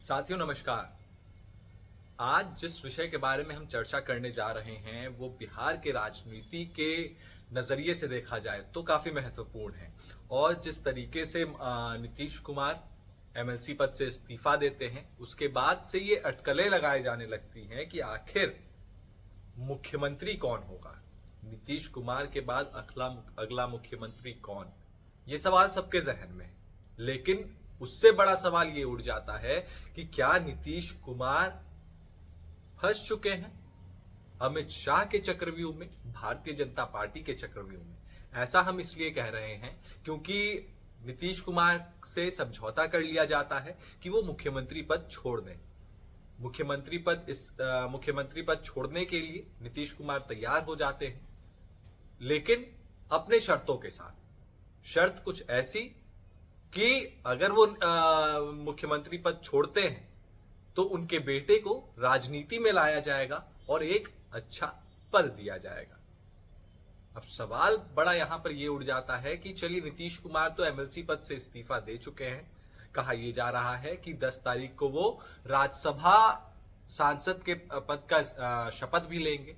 साथियों नमस्कार। आज जिस विषय के बारे में हम चर्चा करने जा रहे हैं वो बिहार के राजनीति के नजरिए से देखा जाए तो काफी महत्वपूर्ण है। और जिस तरीके से नीतीश कुमार एमएलसी पद से इस्तीफा देते हैं उसके बाद से ये अटकलें लगाई जाने लगती हैं कि आखिर मुख्यमंत्री कौन होगा, नीतीश कुमार के बाद अगला मुख्यमंत्री कौन। ये सवाल सबके जहन में है, लेकिन उससे बड़ा सवाल ये उठ जाता है कि क्या नीतीश कुमार फंस चुके हैं अमित शाह के चक्रव्यूह में, भारतीय जनता पार्टी के चक्रव्यूह में। ऐसा हम इसलिए कह रहे हैं क्योंकि नीतीश कुमार से समझौता कर लिया जाता है कि वो मुख्यमंत्री पद छोड़ दें। मुख्यमंत्री पद छोड़ने के लिए नीतीश कुमार तैयार हो जाते हैं, लेकिन अपने शर्तों के साथ। शर्त कुछ ऐसी कि अगर वो मुख्यमंत्री पद छोड़ते हैं तो उनके बेटे को राजनीति में लाया जाएगा और एक अच्छा पद दिया जाएगा। अब सवाल बड़ा यहां पर यह उठ जाता है कि चलिए नीतीश कुमार तो एमएलसी पद से इस्तीफा दे चुके हैं। कहा यह जा रहा है कि 10 तारीख को वो राज्यसभा सांसद के पद का शपथ भी लेंगे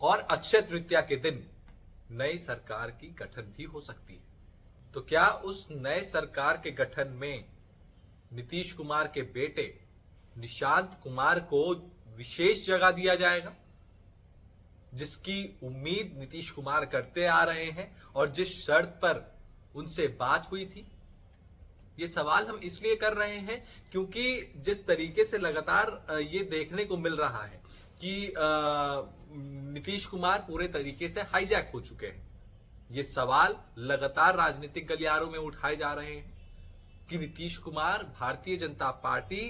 और अक्षय तृतीया के दिन नई सरकार की गठन भी हो सकती है। तो क्या उस नए सरकार के गठन में नीतीश कुमार के बेटे निशांत कुमार को विशेष जगह दिया जाएगा, जिसकी उम्मीद नीतीश कुमार करते आ रहे हैं और जिस शर्त पर उनसे बात हुई थी। ये सवाल हम इसलिए कर रहे हैं क्योंकि जिस तरीके से लगातार ये देखने को मिल रहा है कि नीतीश कुमार पूरे तरीके से हाईजैक हो चुके हैं। ये सवाल लगातार राजनीतिक गलियारों में उठाए जा रहे हैं कि नीतीश कुमार भारतीय जनता पार्टी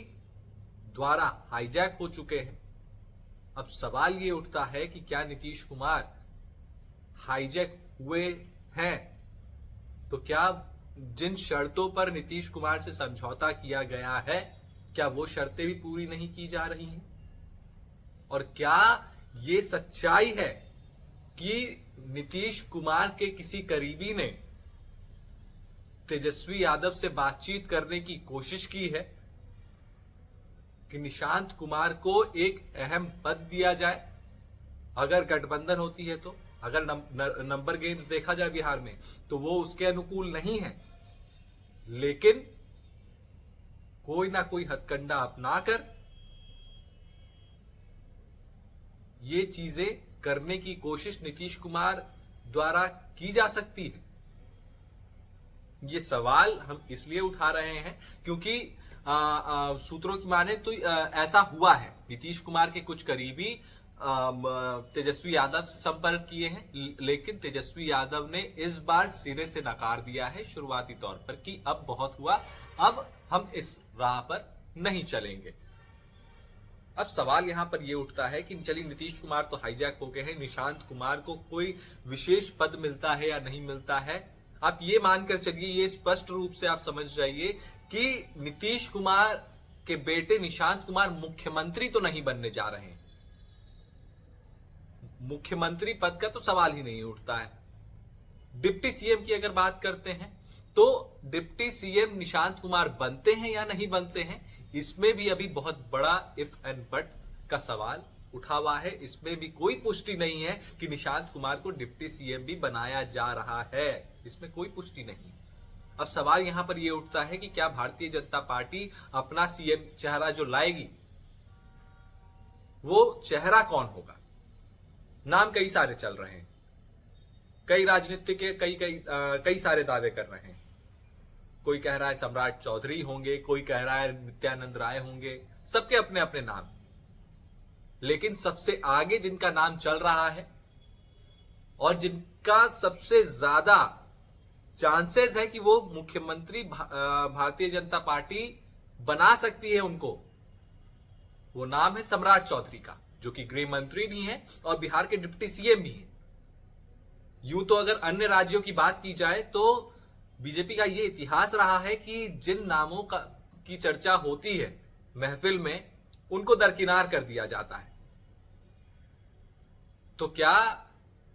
द्वारा हाईजैक हो चुके हैं। अब सवाल ये उठता है कि क्या नीतीश कुमार हाईजैक हुए हैं, तो क्या जिन शर्तों पर नीतीश कुमार से समझौता किया गया है क्या वो शर्तें भी पूरी नहीं की जा रही हैं? और क्या ये सच्चाई है कि नीतीश कुमार के किसी करीबी ने तेजस्वी यादव से बातचीत करने की कोशिश की है कि निशांत कुमार को एक अहम पद दिया जाए अगर गठबंधन होती है तो? अगर नंबर गेम्स देखा जाए बिहार में तो वो उसके अनुकूल नहीं है, लेकिन कोई ना कोई हथकंडा अपनाकर ये चीजें करने की कोशिश नीतीश कुमार द्वारा की जा सकती है। ये सवाल हम इसलिए उठा रहे हैं क्योंकि सूत्रों की माने तो ऐसा हुआ है। नीतीश कुमार के कुछ करीबी तेजस्वी यादव से संपर्क किए हैं, लेकिन तेजस्वी यादव ने इस बार सिरे से नकार दिया है शुरुआती तौर पर कि अब बहुत हुआ, अब हम इस राह पर नहीं चलेंगे। अब सवाल यहां पर यह उठता है कि चलिए नीतीश कुमार तो हाईजैक हो गए हैं, निशांत कुमार को कोई विशेष पद मिलता है या नहीं मिलता है। आप ये मानकर चलिए, ये स्पष्ट रूप से आप समझ जाइए कि नीतीश कुमार के बेटे निशांत कुमार मुख्यमंत्री तो नहीं बनने जा रहे हैं। मुख्यमंत्री पद का तो सवाल ही नहीं उठता है। डिप्टी सीएम की अगर बात करते हैं तो डिप्टी सीएम निशांत कुमार बनते हैं या नहीं बनते हैं, इसमें भी अभी बहुत बड़ा इफ एंड बट का सवाल उठा हुआ है। इसमें भी कोई पुष्टि नहीं है कि निशांत कुमार को डिप्टी सीएम भी बनाया जा रहा है, इसमें कोई पुष्टि नहीं। अब सवाल यहां पर यह उठता है कि क्या भारतीय जनता पार्टी अपना सीएम चेहरा जो लाएगी वो चेहरा कौन होगा? नाम कई सारे चल रहे हैं, कई राजनीतिक के कई सारे दावे कर रहे हैं। कोई कह रहा है सम्राट चौधरी होंगे, कोई कह रहा है नित्यानंद राय होंगे, सबके अपने अपने नाम। लेकिन सबसे आगे जिनका नाम चल रहा है और जिनका सबसे ज्यादा चांसेस है कि वो मुख्यमंत्री भारतीय जनता पार्टी बना सकती है उनको, वो नाम है सम्राट चौधरी का, जो कि गृह मंत्री भी हैं और बिहार के डिप्टी सीएम भी हैं। यूं तो अगर अन्य राज्यों की बात की जाए तो बीजेपी का ये इतिहास रहा है कि जिन नामों की चर्चा होती है महफिल में, उनको दरकिनार कर दिया जाता है। तो क्या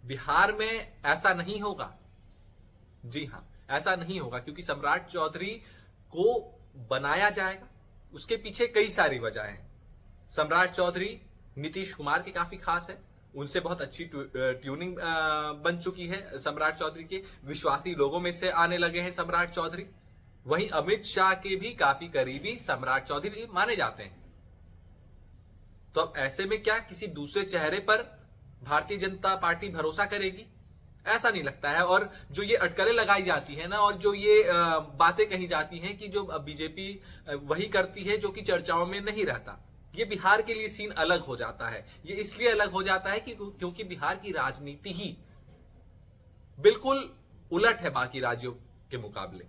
बिहार में ऐसा नहीं होगा? जी हां, ऐसा नहीं होगा क्योंकि सम्राट चौधरी को बनाया जाएगा उसके पीछे कई सारी वजह हैं। सम्राट चौधरी नीतीश कुमार के काफी खास है, उनसे बहुत अच्छी ट्यूनिंग बन चुकी है सम्राट चौधरी के, विश्वासी लोगों में से आने लगे हैं सम्राट चौधरी। वहीं अमित शाह के भी काफी करीबी सम्राट चौधरी माने जाते हैं। तो अब ऐसे में क्या किसी दूसरे चेहरे पर भारतीय जनता पार्टी भरोसा करेगी? ऐसा नहीं लगता है। और जो ये अटकलें लगाई जाती है ना, और जो ये बातें कही जाती हैं कि जो बीजेपी वही करती है जो कि चर्चाओं में नहीं रहता, ये बिहार के लिए सीन अलग हो जाता है। ये इसलिए अलग हो जाता है कि क्योंकि बिहार की राजनीति ही बिल्कुल उलट है बाकी राज्यों के मुकाबले।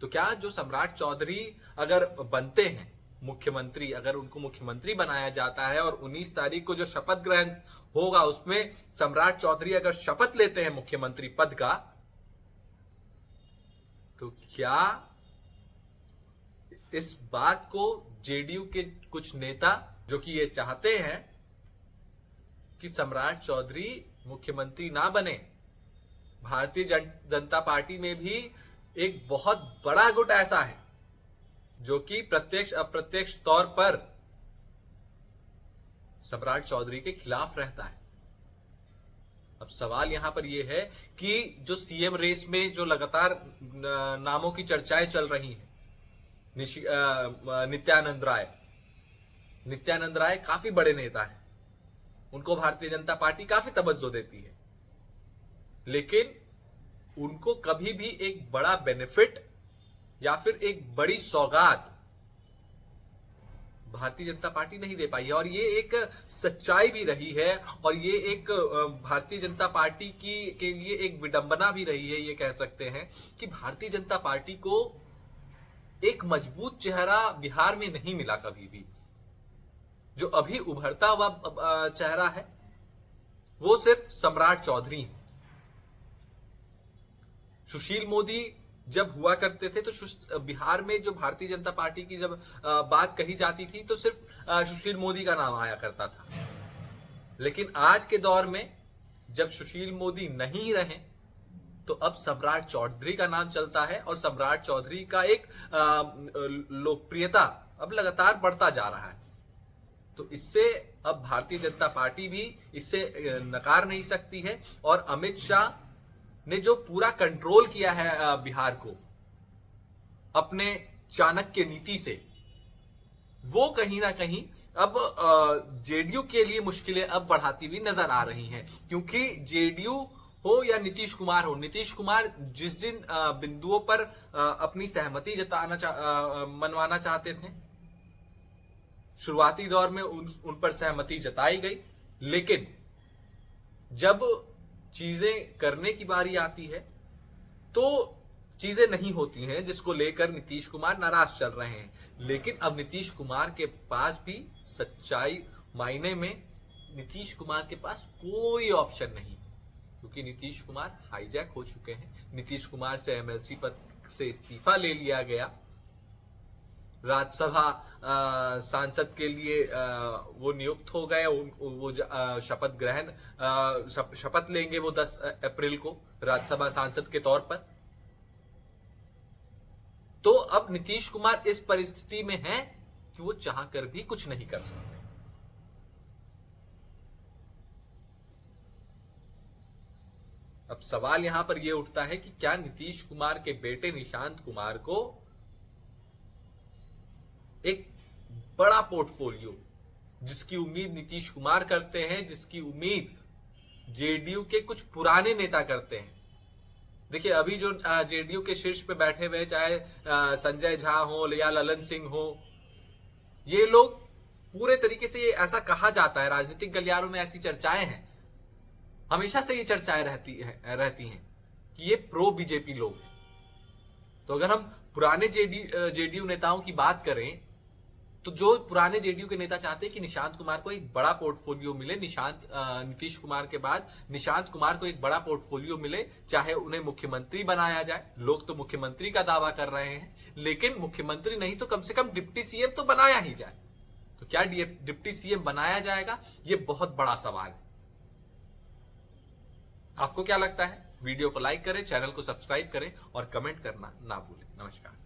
तो क्या जो सम्राट चौधरी अगर बनते हैं मुख्यमंत्री, अगर उनको मुख्यमंत्री बनाया जाता है और 19 तारीख को जो शपथ ग्रहण होगा उसमें सम्राट चौधरी अगर शपथ लेते हैं मुख्यमंत्री पद का, तो क्या इस बात को जेडीयू के कुछ नेता जो कि ये चाहते हैं कि सम्राट चौधरी मुख्यमंत्री ना बने, भारतीय जनता पार्टी में भी एक बहुत बड़ा गुट ऐसा है जो कि प्रत्यक्ष अप्रत्यक्ष तौर पर सम्राट चौधरी के खिलाफ रहता है। अब सवाल यहां पर यह है कि जो सीएम रेस में जो लगातार नामों की चर्चाएं चल रही हैं, नित्यानंद राय काफी बड़े नेता हैं, उनको भारतीय जनता पार्टी काफी तवज्जो देती है, लेकिन उनको कभी भी एक बड़ा बेनिफिट या फिर एक बड़ी सौगात भारतीय जनता पार्टी नहीं दे पाई है। और ये एक सच्चाई भी रही है, और ये एक भारतीय जनता पार्टी के लिए एक विडंबना भी रही है। ये कह सकते हैं कि भारतीय जनता पार्टी को एक मजबूत चेहरा बिहार में नहीं मिला कभी भी। जो अभी उभरता हुआ चेहरा है वो सिर्फ सम्राट चौधरी है। सुशील मोदी जब हुआ करते थे तो बिहार में जो भारतीय जनता पार्टी की जब बात कही जाती थी तो सिर्फ सुशील मोदी का नाम आया करता था। लेकिन आज के दौर में जब सुशील मोदी नहीं रहे तो अब सम्राट चौधरी का नाम चलता है, और सम्राट चौधरी का एक लोकप्रियता अब लगातार बढ़ता जा रहा है। तो इससे अब भारतीय जनता पार्टी भी इससे नकार नहीं सकती है। और अमित शाह ने जो पूरा कंट्रोल किया है बिहार को अपने चाणक्य नीति से, वो कहीं ना कहीं अब जेडीयू के लिए मुश्किलें अब बढ़ाती हुई नजर आ रही हैं। क्योंकि जेडीयू हो या नीतीश कुमार हो, नीतीश कुमार जिस जिन बिंदुओं पर अपनी सहमति मनवाना चाहते थे, शुरुआती दौर में उन पर सहमति जताई गई, लेकिन जब चीजें करने की बारी आती है तो चीजें नहीं होती हैं, जिसको लेकर नीतीश कुमार नाराज चल रहे हैं। लेकिन अब नीतीश कुमार के पास भी सच्चाई मायने में नीतीश कुमार के पास कोई ऑप्शन नहीं, क्योंकि नीतीश कुमार हाईजैक हो चुके हैं। नीतीश कुमार से एमएलसी पद से इस्तीफा ले लिया गया, राज्यसभा सांसद के लिए वो नियुक्त हो गए। वो शपथ ग्रहण शपथ लेंगे वो 10 अप्रैल को राज्यसभा सांसद के तौर पर। तो अब नीतीश कुमार इस परिस्थिति में है कि वो चाहकर भी कुछ नहीं कर सकते। अब सवाल यहां पर यह उठता है कि क्या नीतीश कुमार के बेटे निशांत कुमार को एक बड़ा पोर्टफोलियो, जिसकी उम्मीद नीतीश कुमार करते हैं, जिसकी उम्मीद जेडीयू के कुछ पुराने नेता करते हैं। देखिए अभी जो जेडीयू के शीर्ष पे बैठे हुए, चाहे संजय झा हो या ललन सिंह हो, ये लोग पूरे तरीके से, ये ऐसा कहा जाता है, राजनीतिक गलियारों में ऐसी चर्चाएं हैं, हमेशा से ये चर्चाएं रहती हैं कि ये प्रो बीजेपी लोग हैं। तो अगर हम पुराने जेडीयू नेताओं की बात करें तो जो पुराने जेडीयू के नेता चाहते हैं कि निशांत कुमार को एक बड़ा पोर्टफोलियो मिले, नीतीश कुमार के बाद निशांत कुमार को एक बड़ा पोर्टफोलियो मिले, चाहे उन्हें मुख्यमंत्री बनाया जाए। लोग तो मुख्यमंत्री का दावा कर रहे हैं, लेकिन मुख्यमंत्री नहीं तो कम से कम डिप्टी सीएम तो बनाया ही जाए। तो क्या डिप्टी सीएम बनाया जाएगा? ये बहुत बड़ा सवाल है। आपको क्या लगता है? वीडियो को लाइक करें, चैनल को सब्सक्राइब करें और कमेंट करना ना भूलें। नमस्कार।